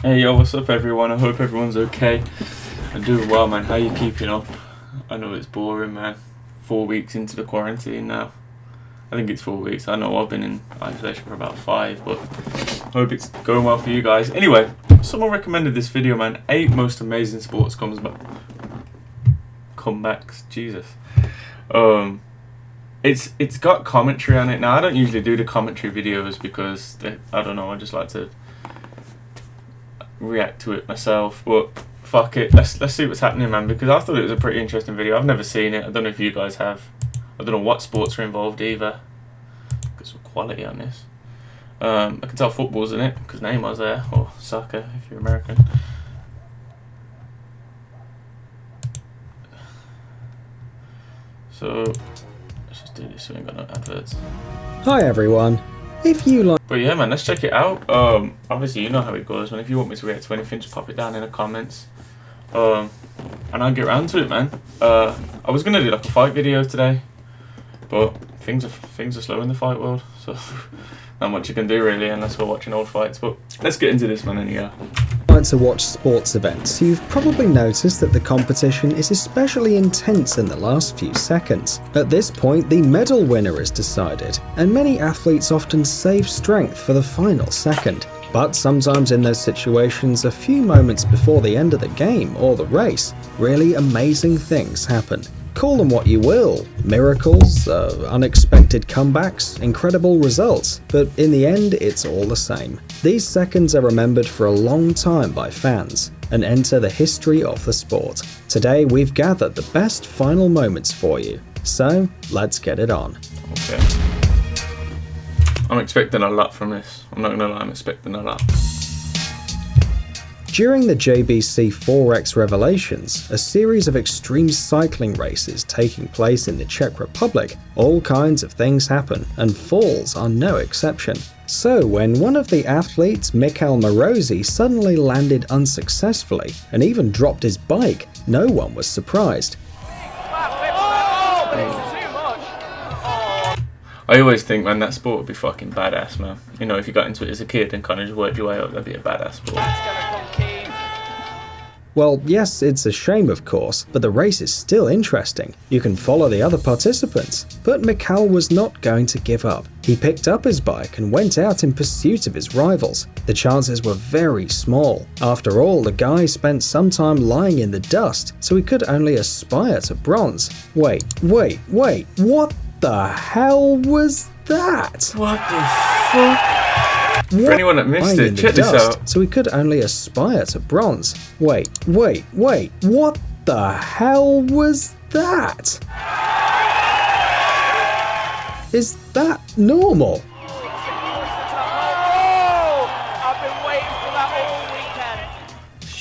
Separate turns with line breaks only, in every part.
Hey yo, what's up everyone? I hope everyone's okay. I'm doing well, man. How you keeping up? I know it's boring, man. 4 weeks into the quarantine now. I think it's 4 weeks. I know I've been in isolation for about 5, but I hope it's going well for you guys. Anyway, someone recommended this video, man. 8 most amazing sports comebacks. Jesus. It's got commentary on it. Now I don't usually do the commentary videos because I don't know. I just like to react to it myself, but fuck it, let's see what's happening, man, because I thought it was a pretty interesting video. I've never seen it. I don't know if you guys have. I don't know what sports are involved either. Got some quality on this. I can tell football's in it because Neymar's there, or soccer if you're American. So let's just do this so we ain't got no adverts.
Hi everyone. If you like,
but yeah, man, let's check it out. Obviously you know how it goes, man. If you want me to react to anything, just pop it down in the comments. And I'll get around to it, man. I was gonna do like a fight video today, but things are slow in the fight world, so not much you can do really unless we're watching old fights. But let's get into this, man. Anyhow.
to watch sports events, you've probably noticed that the competition is especially intense in the last few seconds. At this point, the medal winner is decided, and many athletes often save strength for the final second. But sometimes in those situations, a few moments before the end of the game or the race, really amazing things happen. Call them what you will, miracles, unexpected comebacks, incredible results, but in the end it's all the same. These seconds are remembered for a long time by fans and enter the history of the sport. Today we've gathered the best final moments for you, so let's get it on.
Okay. I'm expecting a lot from this. I'm not gonna lie, I'm expecting a lot.
During the JBC 4X Revelations, a series of extreme cycling races taking place in the Czech Republic, all kinds of things happen, and falls are no exception. So when one of the athletes, Michal Morozi, suddenly landed unsuccessfully and even dropped his bike, no one was surprised.
I always think, man, that sport would be fucking badass, man. You know, if you got into it as a kid and kind of just worked your way up, that'd be a badass sport.
Well, yes, it's a shame of course, but the race is still interesting. You can follow the other participants. But Michal was not going to give up. He picked up his bike and went out in pursuit of his rivals. The chances were very small. After all, the guy spent some time lying in the dust, so he could only aspire to bronze. Wait, what the hell was that?
What the fuck? For anyone that missed it, check this out.
So he could only aspire to bronze. Wait, what the hell was that? Is that normal?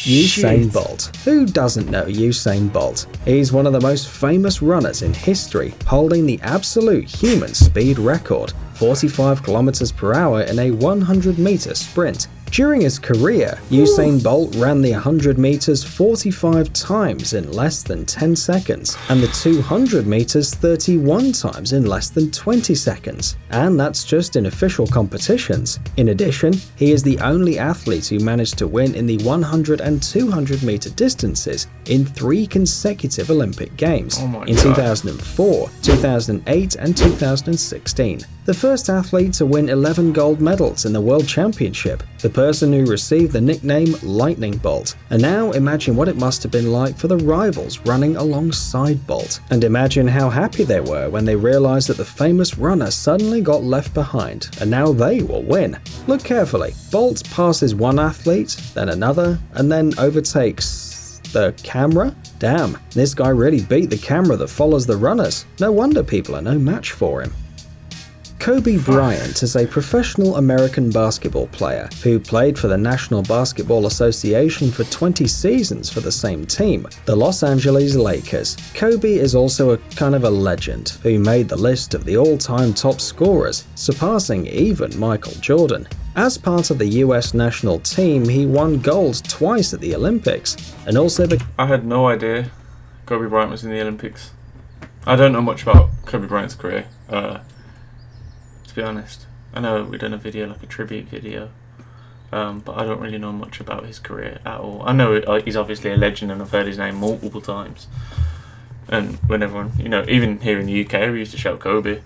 Usain Bolt. Who doesn't know Usain Bolt? He's one of the most famous runners in history, holding the absolute human speed record, 45 kilometers per hour in a 100-meter sprint. During his career, Usain Bolt ran the 100 meters 45 times in less than 10 seconds, and the 200 meters 31 times in less than 20 seconds. And that's just in official competitions. In addition, he is the only athlete who managed to win in the 100 and 200 meter distances in 3 consecutive Olympic Games, in 2004, 2008 and 2016. The first athlete to win 11 gold medals in the World Championship, the person who received the nickname Lightning Bolt. And now imagine what it must have been like for the rivals running alongside Bolt. And imagine how happy they were when they realized that the famous runner suddenly got left behind, and now they will win. Look carefully. Bolt passes one athlete, then another, and then overtakes the camera? Damn, this guy really beat the camera that follows the runners. No wonder people are no match for him. Kobe Bryant is a professional American basketball player who played for the National Basketball Association for 20 seasons for the same team, the Los Angeles Lakers. Kobe is also a kind of a legend who made the list of the all-time top scorers, surpassing even Michael Jordan. As part of the US national team, he won gold twice at the Olympics, and also
I had no idea Kobe Bryant was in the Olympics. I don't know much about Kobe Bryant's career. To be honest, I know we've done a video, like a tribute video, but I don't really know much about his career at all. I know he's obviously a legend, and I've heard his name multiple times. And when everyone, even here in the UK, we used to shout Kobe.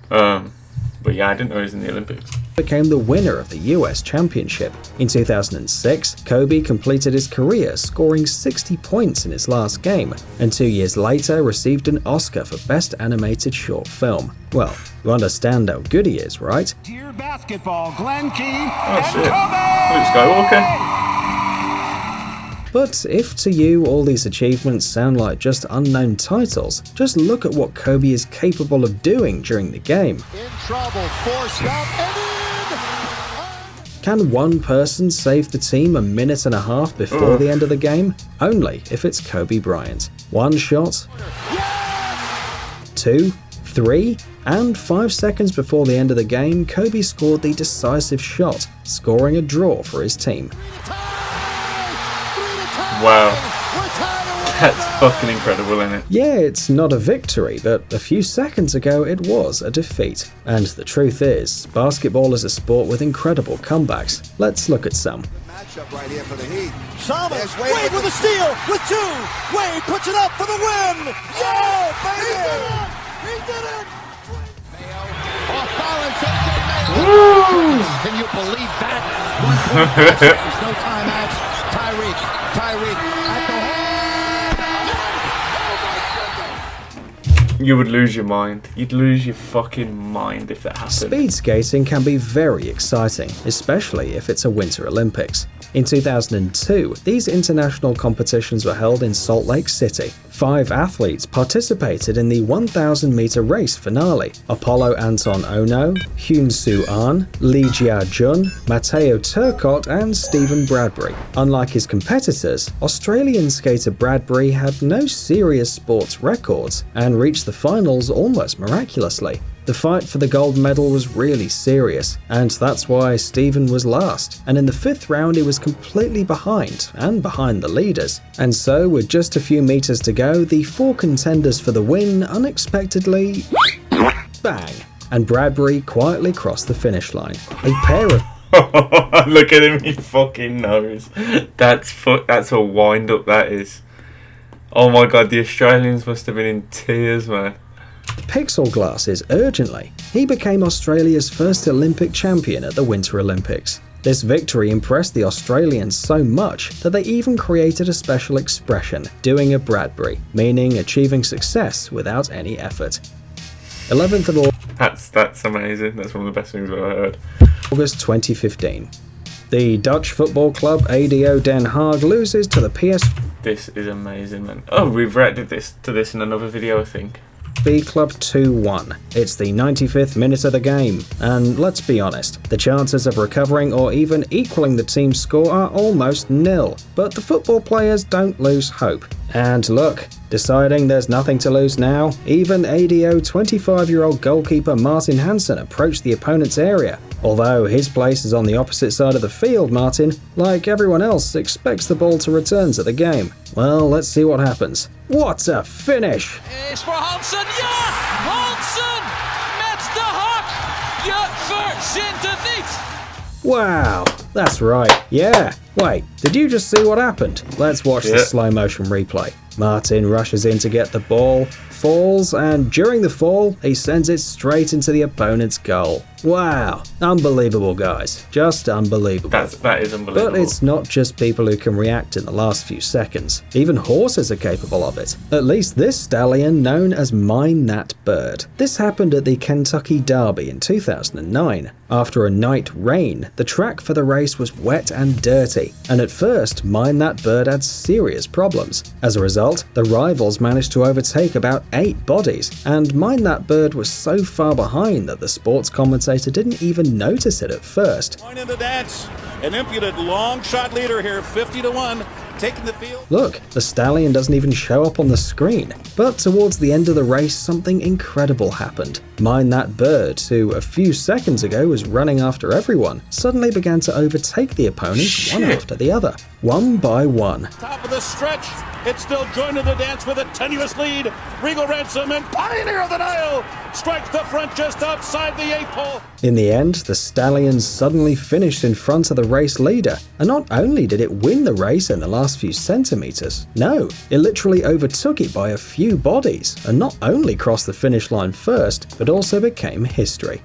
But yeah, I didn't know he was in the Olympics.
Became the winner of the US Championship. In 2006, Kobe completed his career scoring 60 points in his last game, and 2 years later received an Oscar for Best Animated Short Film. Well, you understand how good he is, right?
Dear basketball, Glenn Key
Oh shit,
Kobe!
Luke Skywalker.
But if to you all these achievements sound like just unknown titles, just look at what Kobe is capable of doing during the game.
In trouble, forced out, and in!
Can one person save the team a minute and a half before the end of the game? Only if it's Kobe Bryant. One shot,
Yes!
2, 3, and 5 seconds before the end of the game, Kobe scored the decisive shot, scoring a draw for his team.
Wow. That's fucking incredible, isn't it?
Yeah, it's not a victory, but a few seconds ago it was a defeat. And the truth is, basketball is a sport with incredible comebacks. Let's look at some.
Matchup right here for the Heat. Thomas, Wade with a steal, with 2. Wade puts it up for the win. Yeah, baby! He did it! Off balance, can you believe that? 1 point. There's no timeouts. Tyreek at the
You would lose your mind. You'd lose your fucking mind if that happened.
Speed skating can be very exciting, especially if it's a Winter Olympics. In 2002, these international competitions were held in Salt Lake City. 5 athletes participated in the 1,000-meter race finale: Apollo Anton Ono, Hyun Soo Ahn, Lee Jia Jun, Matteo Turcotte, and Stephen Bradbury. Unlike his competitors, Australian skater Bradbury had no serious sports records and reached the finals almost miraculously. The fight for the gold medal was really serious, and that's why Stephen was last, and in the 5th round he was completely behind the leaders. And so, with just a few meters to go, the 4 contenders for the win unexpectedly bang, and Bradbury quietly crossed the finish line. A pair of
Look at him, he fucking knows. That's a wind up, that is. Oh my god, the Australians must have been in tears, man.
pixel glasses urgently. He became Australia's first Olympic champion at the Winter Olympics. This victory impressed the Australians so much that they even created a special expression, doing a Bradbury, meaning achieving success without any effort. 11th of
That's amazing. That's one of the best things I've ever heard.
August 2015. The Dutch football club ADO Den Haag loses to the PSV
This is amazing, man. Oh, we've reacted to this in another video, I think.
Club 2-1. It's the 95th minute of the game, and let's be honest, the chances of recovering or even equaling the team's score are almost nil. But the football players don't lose hope. And look, deciding there's nothing to lose now, even ADO 25-year-old goalkeeper Martin Hansen approached the opponent's area. Although his place is on the opposite side of the field, Martin, like everyone else, expects the ball to return to the game. Well, let's see what happens. What a finish!
Is voor Hansen, ja! Hansen met de hak! Je verzint het niet!
Wow, that's right, yeah. Wait, did you just see what happened? Let's watch the slow motion replay. Martin rushes in to get the ball, falls, and during the fall, he sends it straight into the opponent's goal. Wow, unbelievable, guys. Just unbelievable.
That is unbelievable.
But it's not just people who can react in the last few seconds. Even horses are capable of it. At least this stallion known as Mine That Bird. This happened at the Kentucky Derby in 2009. After a night rain, the track for the race was wet and dirty, and at first, Mine That Bird had serious problems. As a result, the rivals managed to overtake about 8 bodies, and Mine That Bird was so far behind that the sports commentator didn't even notice it at first.
Point in the dance, an impudent long shot leader here, 50-1, taking the field.
Look, the stallion doesn't even show up on the screen. But towards the end of the race, something incredible happened. Mine That Bird, who a few seconds ago was running after everyone, suddenly began to overtake the opponents one after the other, one by one.
Top of the stretch, It's still joined in the dance with a tenuous lead. Regal Ransom and Pioneer of the Nile strikes the front just outside the 8th hole.
In the end, the Stallions suddenly finished in front of the race leader, and not only did it win the race in the last few centimeters, no, it literally overtook it by a few bodies, and not only crossed the finish line first, but also became history.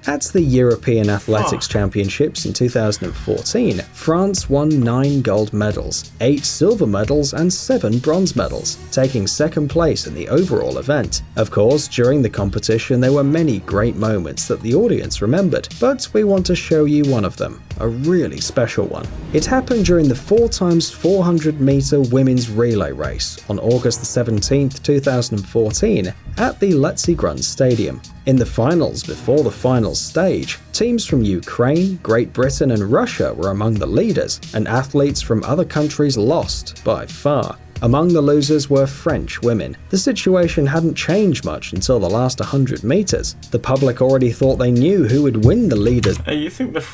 At the European Athletics Championships in 2014, France won 9 gold medals, 8 silver medals and 7 bronze medals, taking second place in the overall event. Of course, during the competition there were many great moments that the audience remembered, but we want to show you one of them, a really special one. It happened during the 4x400 meter women's relay race on August 17, 2014 at the Leicester Stadium. In the finals before the final stage, teams from Ukraine, Great Britain and Russia were among the leaders, and athletes from other countries lost by far. Among the losers were French women. The situation hadn't changed much until the last 100 meters. The public already thought they knew who would win the leaders.
Hey, you think the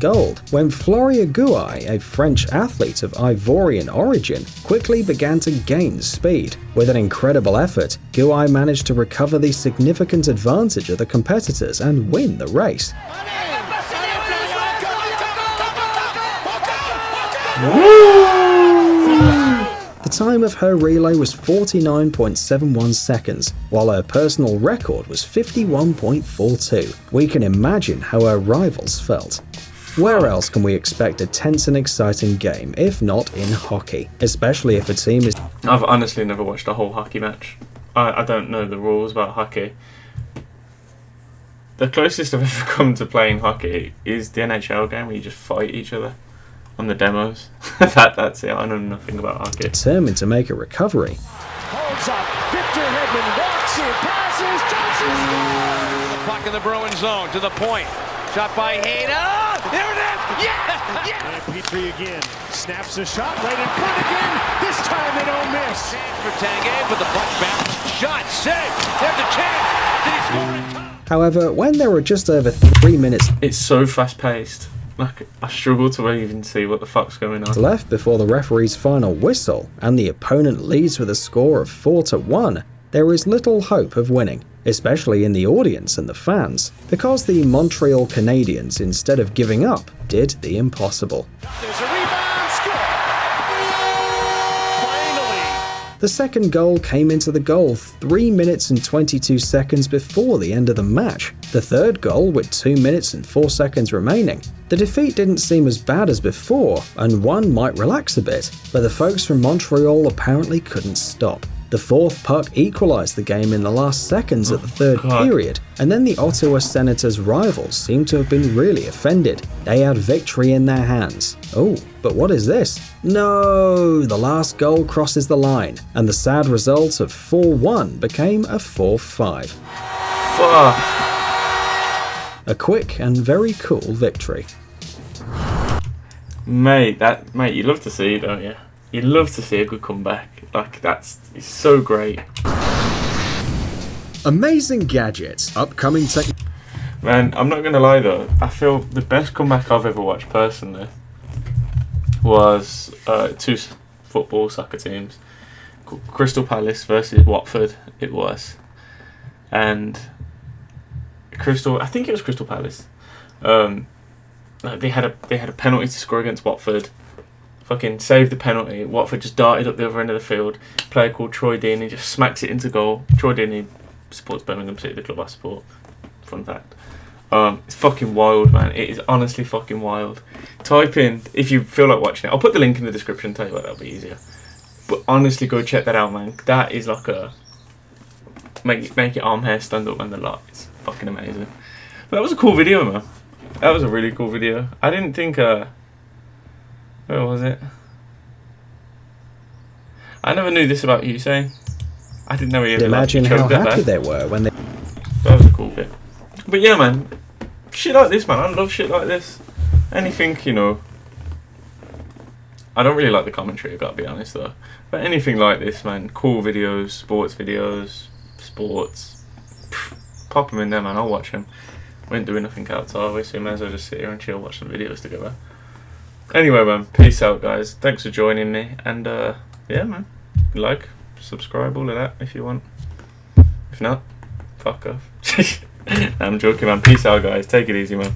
gold, when Floria Gouai, a French athlete of Ivorian origin, quickly began to gain speed. With an incredible effort, Gouai managed to recover the significant advantage of the competitors and win the race. The time of her relay was 49.71 seconds, while her personal record was 51.42. We can imagine how her rivals felt. Where else can we expect a tense and exciting game if not in hockey, especially if a team is...
I've honestly never watched a whole hockey match. I don't know the rules about hockey. The closest I've ever come to playing hockey is the NHL game where you just fight each other on the demos. That's it, I know nothing about hockey.
Determined to make a recovery.
Holds up, Victor Hedman walks in, passes, Johnson scores!
The puck in the Bruin zone to the point. Shot by Hayden. There it is! Yeah! Yeah!
And Petrie again. Snaps a shot right in front again. This time they don't miss.
Chance for Tanguay, but the puck bounced. Shot, save! There's a chance! Did he score in time?
However, when there were just over 3 minutes
It's so fast paced. Like, I struggle to even see what the fuck's going on.
left before the referee's final whistle, and the opponent leads with a score of 4-1, there is little hope of winning, especially in the audience and the fans, because the Montreal Canadiens, instead of giving up, did the impossible.
There's a rebound, score! Finally!
The second goal came into the goal 3 minutes and 22 seconds before the end of the match. The third goal with 2 minutes and 4 seconds remaining. The defeat didn't seem as bad as before, and one might relax a bit, but the folks from Montreal apparently couldn't stop. The fourth puck equalised the game in the last seconds of the third period, and then the Ottawa Senators' rivals seemed to have been really offended. They had victory in their hands. Oh, but what is this? No! The last goal crosses the line, and the sad result of 4-1 became a 4-5.
Fuck.
A quick and very cool victory.
Mate, you love to see it, don't you? You love to see a good comeback. Like, it's so great.
Amazing gadgets, upcoming tech.
Man, I'm not gonna lie though, I feel the best comeback I've ever watched personally was 2 soccer teams. Crystal Palace versus Watford, it was. And I think it was Crystal Palace. They had a penalty to score against Watford. Fucking saved the penalty. Watford just darted up the other end of the field. A player called Troy Deeney just smacks it into goal. Troy Deeney supports Birmingham City, the club I support. Fun fact. It's fucking wild, man. It is honestly fucking wild. Type in, if you feel like watching it, I'll put the link in the description, tell you what, that'll be easier. But honestly, go check that out, man. That is like a... Make your arm hair stand up, man, the lot. It's fucking amazing. But that was a cool video, man. That was a really cool video. I didn't think... Where was it? I never knew this about Usain. I didn't know he ever
Imagine how happy they were when they...
That was a cool bit. But yeah, man. Shit like this, man. I love shit like this. Anything, you know... I don't really like the commentary, I've got to be honest, though. But anything like this, man. Cool videos, sports. Pop them in there, man. I'll watch them. We ain't doing nothing outside, so we may as well just sit here and chill, watch some videos together. Anyway, man, peace out, guys. Thanks for joining me, and yeah, man, like, subscribe, all of that if you want. If not, fuck off. I'm joking, man. Peace out, guys. Take it easy, man.